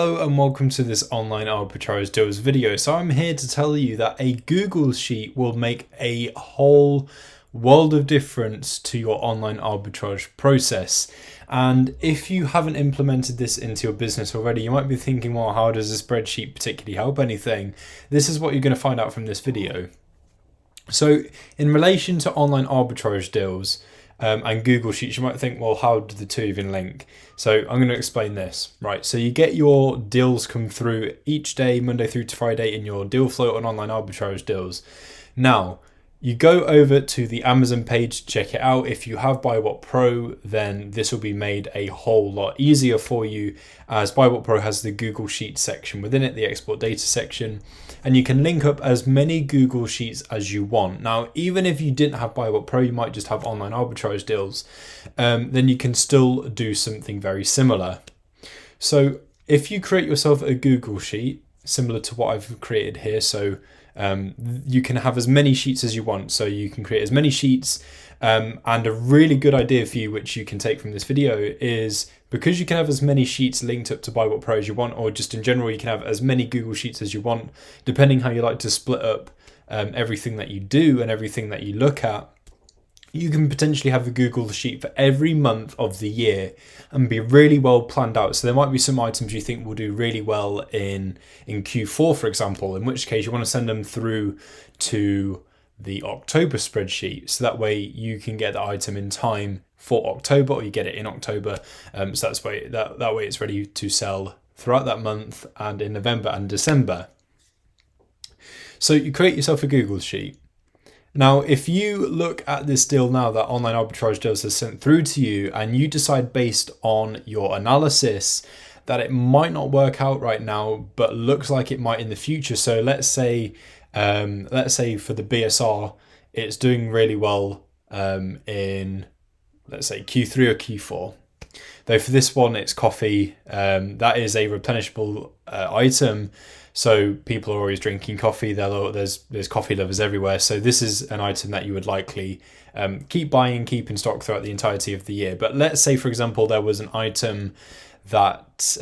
Hello and welcome to this online arbitrage deals video. So I'm here to tell you that a Google Sheet will make a whole world of difference to your online arbitrage process. And if you haven't implemented this into your business already, you might be thinking, well, how does a spreadsheet particularly help anything? This is what you're going to find out from this video. So in relation to online arbitrage deals, and Google Sheets, you might think, well, how do the two even link? So I'm going to explain this. Right, so you get your deals come through each day, Monday through to Friday, in your deal flow on online arbitrage deals. Now, you go over to the Amazon page, check it out. If you have BuyBotPro, then this will be made a whole lot easier for you, as BuyBotPro has the Google Sheets section within it, the export data section, and you can link up as many Google Sheets as you want. Now, even if you didn't have BuyBotPro, you might just have online arbitrage deals, then you can still do something very similar. So if you create yourself a Google Sheet, similar to what I've created here, so you can have as many sheets as you want. So you can create as many sheets, and a really good idea for you, which you can take from this video, is because you can have as many sheets linked up to BuyBotPro as you want, or just in general, you can have as many Google Sheets as you want, depending how you like to split up everything that you do and everything that you look at. You can potentially have a Google Sheet for every month of the year and be really well planned out. So there might be some items you think will do really well in Q4, for example, in which case you want to send them through to the October spreadsheet. So that way you can get the item in time for October, or you get it in October. So that way it's ready to sell throughout that month and in November and December. So you create yourself a Google Sheet. Now, if you look at this deal now that Online Arbitrage Deals has sent through to you, and you decide based on your analysis that it might not work out right now, but looks like it might in the future. So let's say for the BSR, it's doing really well in, let's say, Q3 or Q4. Though for this one, it's coffee. That is a replenishable item. So people are always drinking coffee. There's coffee lovers everywhere. So this is an item that you would likely keep buying, keep in stock throughout the entirety of the year. But let's say, for example, there was an item that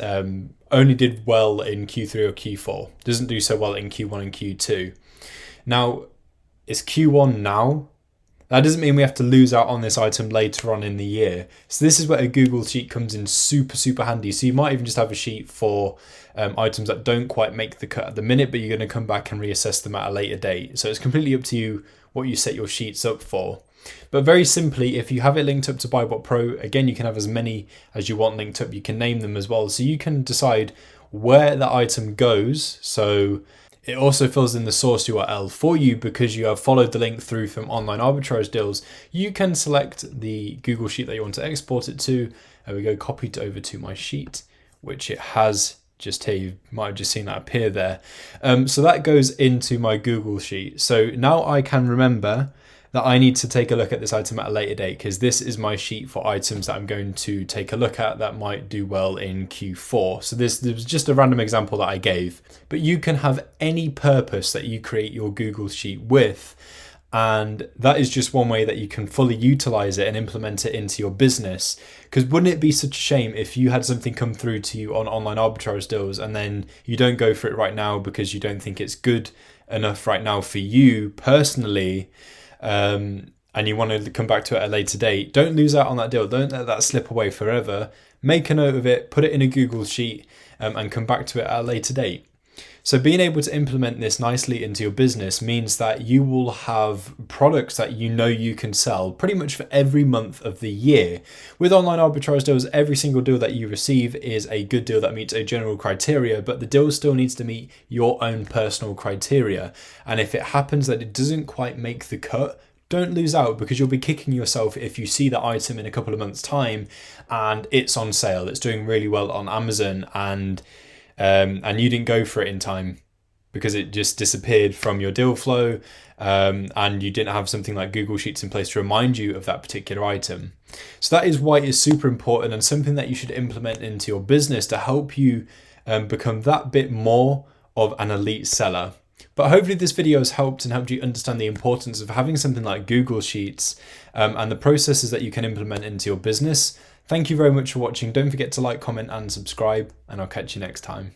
only did well in Q3 or Q4, doesn't do so well in Q1 and Q2. Now, it's Q1 now. That doesn't mean we have to lose out on this item later on in the year. So this is where a Google Sheet comes in super, super handy. So you might even just have a sheet for items that don't quite make the cut at the minute, but you're going to come back and reassess them at a later date. So it's completely up to you what you set your sheets up for. But very simply, if you have it linked up to BuyBotPro, again, you can have as many as you want linked up. You can name them as well. So you can decide where the item goes. So it also fills in the source URL for you because you have followed the link through from Online Arbitrage Deals. You can select the Google Sheet that you want to export it to. There we go, copied over to my sheet, which it has just here. You might have just seen that appear there. So that goes into my Google Sheet. So now I can remember that I need to take a look at this item at a later date, because this is my sheet for items that I'm going to take a look at that might do well in Q4. So this was just a random example that I gave, but you can have any purpose that you create your Google Sheet with. And that is just one way that you can fully utilize it and implement it into your business. Because wouldn't it be such a shame if you had something come through to you on online arbitrage deals and then you don't go for it right now because you don't think it's good enough right now for you personally, and you want to come back to it at a later date? Don't lose out on that deal. Don't let that slip away forever. Make a note of it, put it in a Google Sheet, and come back to it at a later date. So being able to implement this nicely into your business means that you will have products that you know you can sell pretty much for every month of the year. With online arbitrage deals, every single deal that you receive is a good deal that meets a general criteria, but the deal still needs to meet your own personal criteria. And if it happens that it doesn't quite make the cut, don't lose out, because you'll be kicking yourself if you see the item in a couple of months' time and it's on sale, it's doing really well on Amazon, and you didn't go for it in time because it just disappeared from your deal flow, and you didn't have something like Google Sheets in place to remind you of that particular item. So that is why it's super important, and something that you should implement into your business to help you become that bit more of an elite seller. But hopefully this video has helped you understand the importance of having something like Google Sheets and the processes that you can implement into your business. Thank you very much for watching. Don't forget to like, comment and subscribe, and I'll catch you next time.